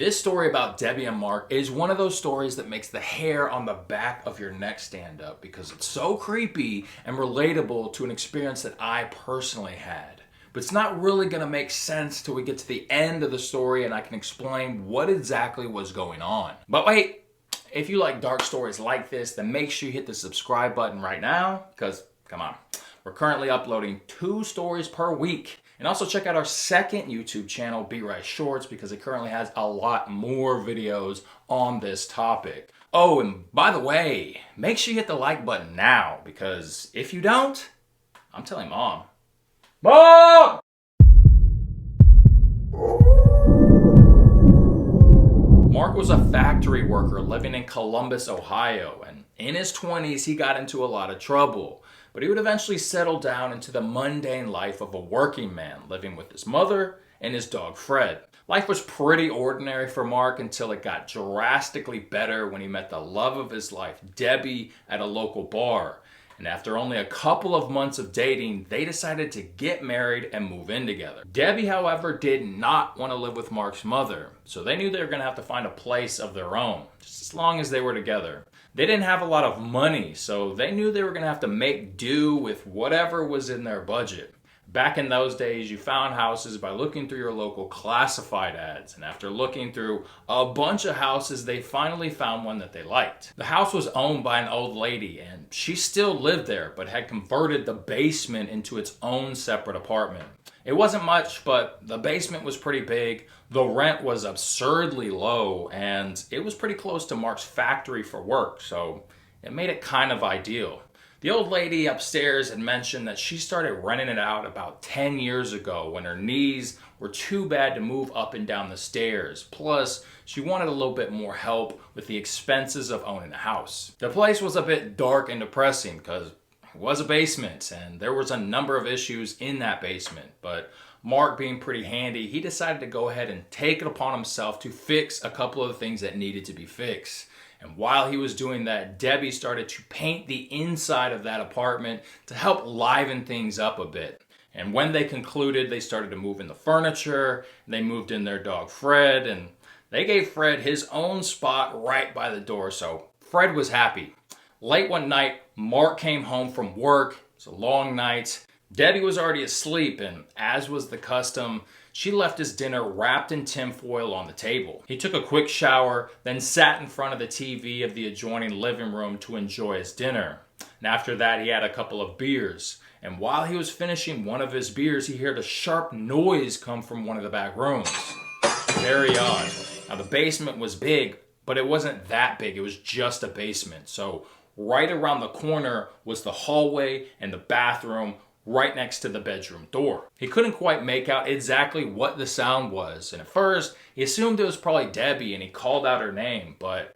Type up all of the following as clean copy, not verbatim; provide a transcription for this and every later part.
This story about Debbie and Mark is one of those stories that makes the hair on the back of your neck stand up because it's so creepy and relatable to an experience that I personally had. But it's not really going to make sense till we get to the end of the story and I can explain what exactly was going on. But wait, if you like dark stories like this, then make sure you hit the subscribe button right now because, come on, we're currently uploading 2 stories per week. And also check out our second YouTube channel, Be Right Shorts, because it currently has a lot more videos on this topic. Oh, and by the way, make sure you hit the like button now, because if you don't, I'm telling Mom. Mom! Mark was a factory worker living in Columbus, Ohio, and in his 20s he got into a lot of trouble. But he would eventually settle down into the mundane life of a working man, living with his mother and his dog Fred. Life was pretty ordinary for Mark until it got drastically better when he met the love of his life, Debbie, at a local bar. And after only a couple of months of dating, they decided to get married and move in together. Debbie, however, did not want to live with Mark's mother, so they knew they were going to have to find a place of their own, just as long as they were together. They didn't have a lot of money, so they knew they were going to have to make do with whatever was in their budget. Back in those days, you found houses by looking through your local classified ads, and after looking through a bunch of houses, they finally found one that they liked. The house was owned by an old lady, and she still lived there, but had converted the basement into its own separate apartment. It wasn't much, but the basement was pretty big, the rent was absurdly low, and it was pretty close to Mark's factory for work, so it made it kind of ideal. The old lady upstairs had mentioned that she started renting it out about 10 years ago when her knees were too bad to move up and down the stairs. Plus, she wanted a little bit more help with the expenses of owning a house. The place was a bit dark and depressing because it was a basement and there was a number of issues in that basement. But Mark, being pretty handy, he decided to go ahead and take it upon himself to fix a couple of the things that needed to be fixed. And while he was doing that, Debbie started to paint the inside of that apartment to help liven things up a bit. And when they concluded, they started to move in the furniture, they moved in their dog Fred, and they gave Fred his own spot right by the door, so Fred was happy. Late one night, Mark came home from work. It was a long night. Debbie was already asleep, and as was the custom, she left his dinner wrapped in tinfoil on the table. He took a quick shower, then sat in front of the TV of the adjoining living room to enjoy his dinner. And after that, he had a couple of beers. And while he was finishing one of his beers, he heard a sharp noise come from one of the back rooms. Very odd. Now, the basement was big, but it wasn't that big. It was just a basement. So right around the corner was the hallway and the bathroom, right next to the bedroom door. He couldn't quite make out exactly what the sound was, and at first he assumed it was probably Debbie and he called out her name, but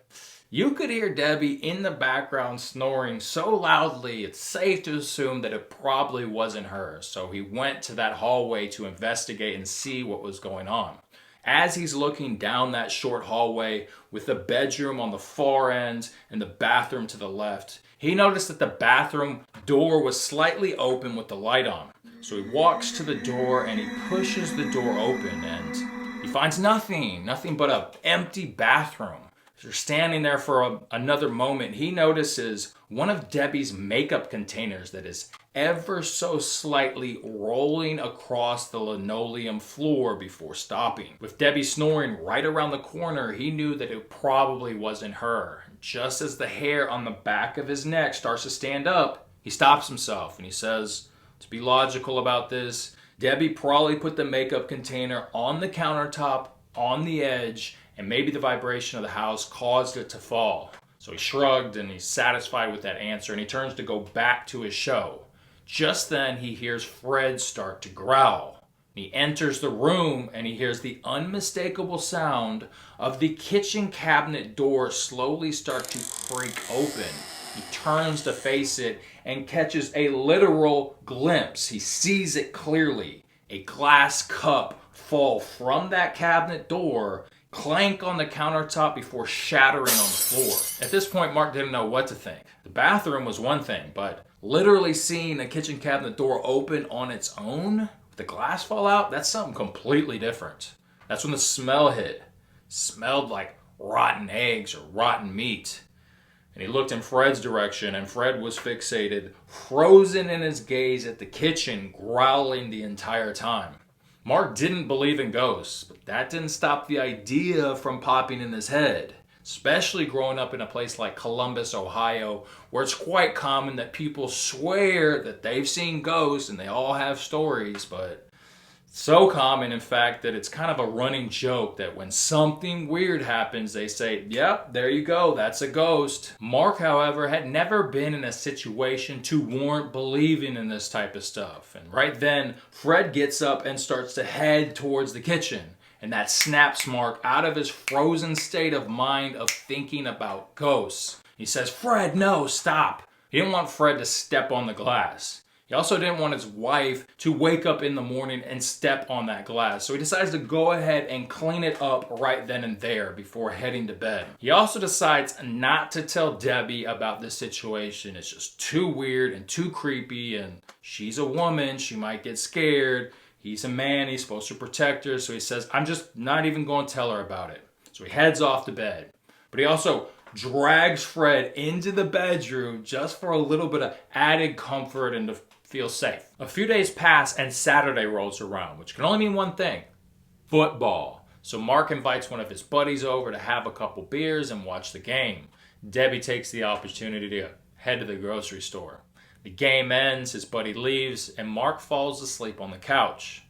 you could hear Debbie in the background snoring so loudly it's safe to assume that it probably wasn't her. So he went to that hallway to investigate and see what was going on. As he's looking down that short hallway with the bedroom on the far end and the bathroom to the left, he noticed that the bathroom door was slightly open with the light on. So he walks to the door and he pushes the door open and he finds nothing but an empty bathroom. After standing there for another moment, he notices one of Debbie's makeup containers that is ever so slightly rolling across the linoleum floor before stopping. With Debbie snoring right around the corner, he knew that it probably wasn't her. Just as the hair on the back of his neck starts to stand up, he stops himself and he says, to be logical about this, Debbie probably put the makeup container on the countertop on the edge, and maybe the vibration of the house caused it to fall. So he shrugged and he's satisfied with that answer and he turns to go back to his show. Just then he hears Fred start to growl. He enters the room and he hears the unmistakable sound of the kitchen cabinet door slowly start to creak open. He turns to face it and catches a literal glimpse. He sees it clearly. A glass cup fall from that cabinet door, clank on the countertop before shattering on the floor. At this point, Mark didn't know what to think. The bathroom was one thing, but literally seeing a kitchen cabinet door open on its own, with the glass fall out, that's something completely different. That's when the smell hit. smelled like rotten eggs or rotten meat. And he looked in Fred's direction, and Fred was fixated, frozen in his gaze at the kitchen, growling the entire time. Mark didn't believe in ghosts, but that didn't stop the idea from popping in his head, especially growing up in a place like Columbus, Ohio, where it's quite common that people swear that they've seen ghosts and they all have stories, but so common, in fact, that it's kind of a running joke that when something weird happens, they say, yep, there you go, that's a ghost. Mark, however, had never been in a situation to warrant believing in this type of stuff. And right then, Fred gets up and starts to head towards the kitchen. And that snaps Mark out of his frozen state of mind of thinking about ghosts. He says, Fred, no, stop. He didn't want Fred to step on the glass. He also didn't want his wife to wake up in the morning and step on that glass. So he decides to go ahead and clean it up right then and there before heading to bed. He also decides not to tell Debbie about this situation. It's just too weird and too creepy, and she's a woman, she might get scared. He's a man, he's supposed to protect her, so he says, I'm just not even going to tell her about it. So he heads off to bed. But he also drags Fred into the bedroom just for a little bit of added comfort and to feel safe. A few days pass and Saturday rolls around, which can only mean one thing: football. So Mark invites one of his buddies over to have a couple beers and watch the game. Debbie takes the opportunity to head to the grocery store. The game ends, his buddy leaves, and Mark falls asleep on the couch.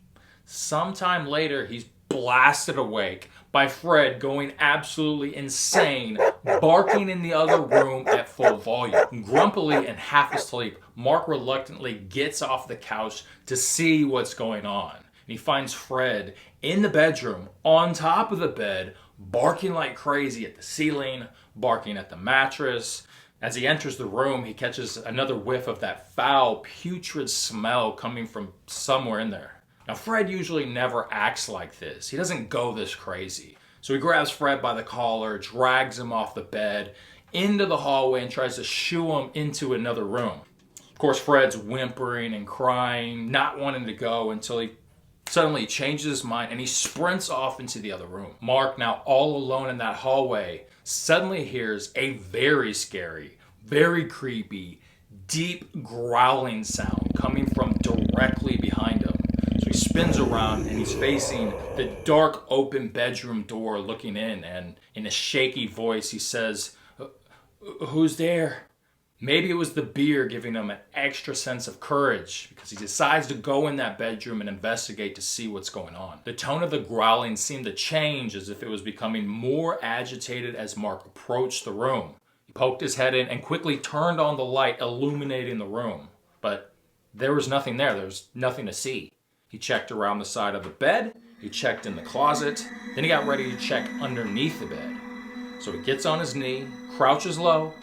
Sometime later, he's blasted awake by Fred going absolutely insane, barking in the other room at full volume. Grumpily and half asleep, Mark reluctantly gets off the couch to see what's going on. And he finds Fred in the bedroom, on top of the bed, barking like crazy at the ceiling, barking at the mattress. As he enters the room, he catches another whiff of that foul, putrid smell coming from somewhere in there. Now, Fred usually never acts like this. He doesn't go this crazy. So he grabs Fred by the collar, drags him off the bed, into the hallway, and tries to shoo him into another room. Of course, Fred's whimpering and crying, not wanting to go until he suddenly changes his mind and he sprints off into the other room. Mark, now all alone in that hallway, suddenly hears a very scary, very creepy, deep growling sound coming from directly behind him. So he spins around and he's facing the dark open bedroom door looking in, and in a shaky voice he says, "Who's there?" Maybe it was the beer giving him an extra sense of courage, because he decides to go in that bedroom and investigate to see what's going on. The tone of the growling seemed to change, as if it was becoming more agitated as Mark approached the room. He poked his head in and quickly turned on the light illuminating the room. But there was nothing there. There was nothing to see. He checked around the side of the bed. He checked in the closet. Then he got ready to check underneath the bed. So he gets on his knee, crouches low.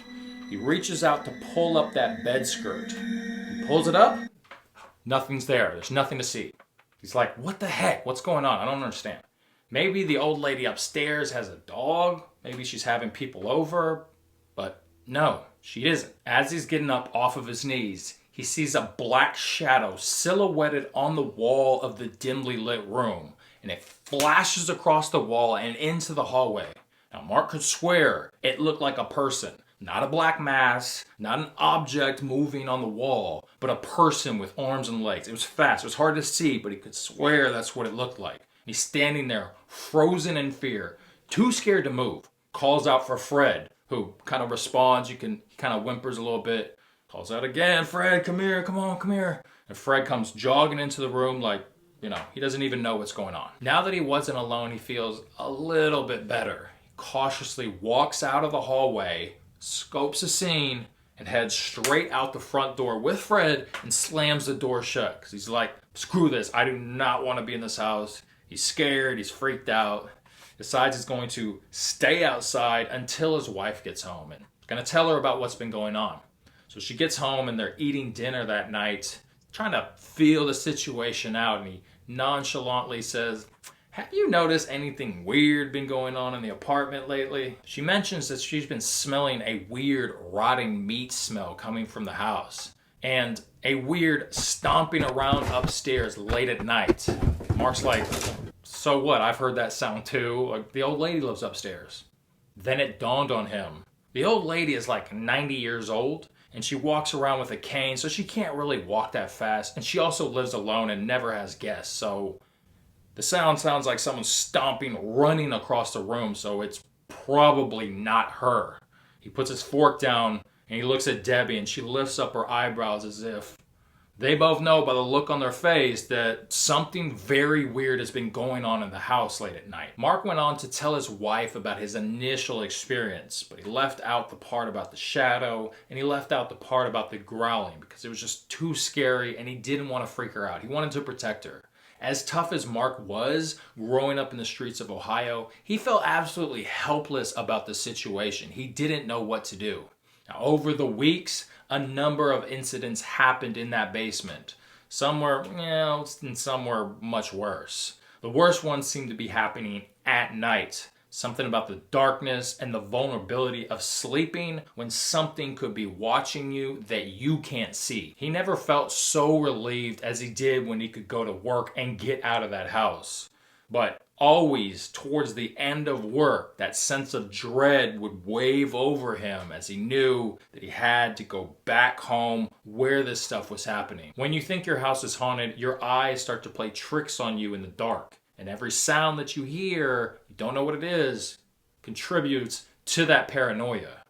He reaches out to pull up that bed skirt. He pulls it up. Nothing's there. There's nothing to see. He's like, what the heck? What's going on? I don't understand. Maybe the old lady upstairs has a dog. Maybe she's having people over. But no, she isn't. As he's getting up off of his knees, he sees a black shadow silhouetted on the wall of the dimly lit room. And it flashes across the wall and into the hallway. Now, Mark could swear it looked like a person. Not a black mass, not an object moving on the wall, but a person with arms and legs. It was fast. It was hard to see, but he could swear that's what it looked like. He's standing there, frozen in fear, too scared to move. Calls out for Fred, who kind of responds. He kind of whimpers a little bit. Calls out again, Fred, come here, come on, come here. And Fred comes jogging into the room like, he doesn't even know what's going on. Now that he wasn't alone, he feels a little bit better. He cautiously walks out of the hallway, scopes the scene, and heads straight out the front door with Fred and slams the door shut. Because he's like, screw this, I do not want to be in this house. He's scared, he's freaked out. Decides he's going to stay outside until his wife gets home and going to tell her about what's been going on. So she gets home and they're eating dinner that night, trying to feel the situation out, and he nonchalantly says, have you noticed anything weird been going on in the apartment lately? She mentions that she's been smelling a weird rotting meat smell coming from the house, and a weird stomping around upstairs late at night. Mark's like, so what? I've heard that sound too. Like, the old lady lives upstairs. Then it dawned on him. The old lady is like 90 years old, and she walks around with a cane, so she can't really walk that fast. And she also lives alone and never has guests, so the sound sounds like someone stomping, running across the room, so it's probably not her. He puts his fork down, and he looks at Debbie, and she lifts up her eyebrows as if they both know by the look on their face that something very weird has been going on in the house late at night. Mark went on to tell his wife about his initial experience, but he left out the part about the shadow, and he left out the part about the growling because it was just too scary, and he didn't want to freak her out. He wanted to protect her. As tough as Mark was growing up in the streets of Ohio, he felt absolutely helpless about the situation. He didn't know what to do. Now, over the weeks, a number of incidents happened in that basement. Some were, and some were much worse. The worst ones seemed to be happening at night. Something about the darkness and the vulnerability of sleeping when something could be watching you that you can't see. He never felt so relieved as he did when he could go to work and get out of that house. But always towards the end of work, that sense of dread would wave over him as he knew that he had to go back home where this stuff was happening. When you think your house is haunted, your eyes start to play tricks on you in the dark. And every sound that you hear, you don't know what it is, contributes to that paranoia.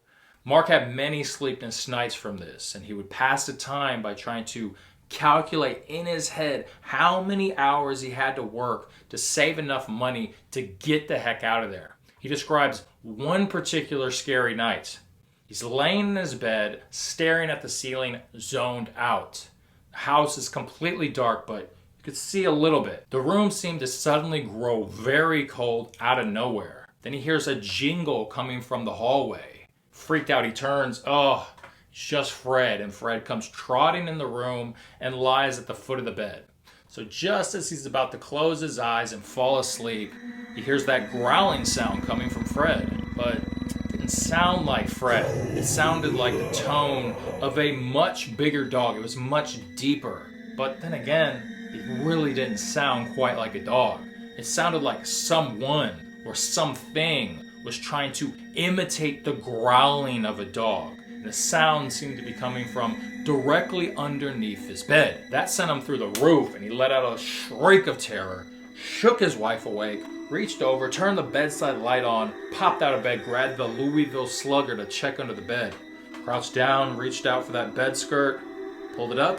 Mark had many sleepless nights from this, and he would pass the time by trying to calculate in his head how many hours he had to work to save enough money to get the heck out of there. He describes one particular scary night. He's laying in his bed, staring at the ceiling, zoned out. The house is completely dark, but you could see a little bit. The room seemed to suddenly grow very cold out of nowhere. Then he hears a jingle coming from the hallway. Freaked out, he turns. It's just Fred, and Fred comes trotting in the room and lies at the foot of the bed. So just as he's about to close his eyes and fall asleep, he hears that growling sound coming from Fred. But it didn't sound like Fred. It sounded like the tone of a much bigger dog. It was much deeper. But then again, it really didn't sound quite like a dog. It sounded like someone or something was trying to imitate the growling of a dog. The sound seemed to be coming from directly underneath his bed. That sent him through the roof, and he let out a shriek of terror, shook his wife awake, reached over, turned the bedside light on, popped out of bed, grabbed the Louisville Slugger to check under the bed, crouched down, reached out for that bed skirt, pulled it up.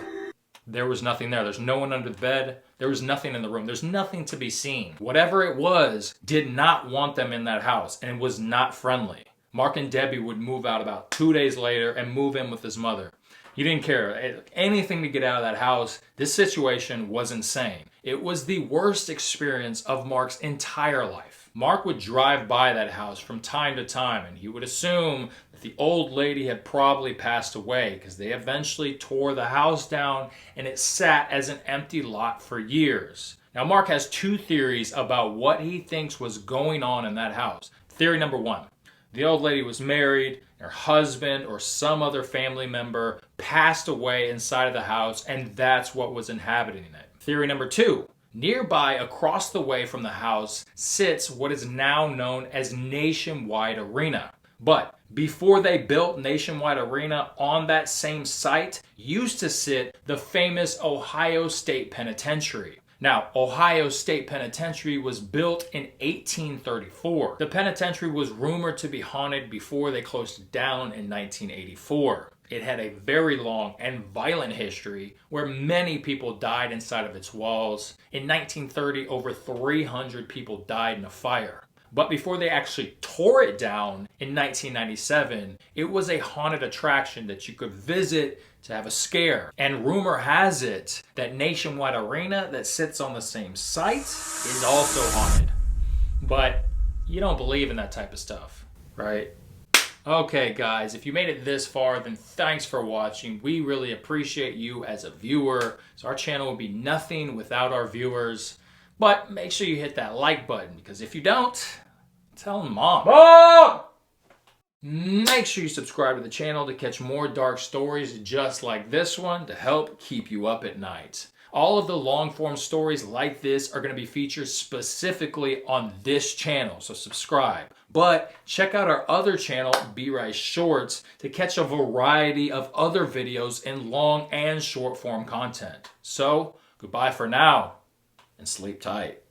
There was nothing there. There's no one under the bed. There was nothing in the room. There's nothing to be seen. Whatever it was did not want them in that house, and was not friendly. Mark and Debbie would move out about 2 days later and move in with his mother. He didn't care. Anything to get out of that house. This situation was insane. It was the worst experience of Mark's entire life. Mark would drive by that house from time to time, and he would assume that the old lady had probably passed away because they eventually tore the house down and it sat as an empty lot for years. Now, Mark has two theories about what he thinks was going on in that house. Theory number one. The old lady was married, her husband or some other family member passed away inside of the house, and that's what was inhabiting it. Theory number two, nearby across the way from the house sits what is now known as Nationwide Arena. But before they built Nationwide Arena, on that same site used to sit the famous Ohio State Penitentiary. Now, Ohio State Penitentiary was built in 1834. The penitentiary was rumored to be haunted before they closed it down in 1984. It had a very long and violent history where many people died inside of its walls. In 1930, over 300 people died in a fire. But before they actually tore it down in 1997, it was a haunted attraction that you could visit to have a scare. And rumor has it that Nationwide Arena that sits on the same site is also haunted. But you don't believe in that type of stuff, right? Okay guys, if you made it this far, then thanks for watching. We really appreciate you as a viewer. So our channel would be nothing without our viewers. But make sure you hit that like button, because if you don't, tell Mom. Mom! Make sure you subscribe to the channel to catch more dark stories just like this one to help keep you up at night. All of the long form stories like this are going to be featured specifically on this channel, so subscribe. But check out our other channel, Be Right Shorts, to catch a variety of other videos in long and short form content. So, goodbye for now, and sleep tight.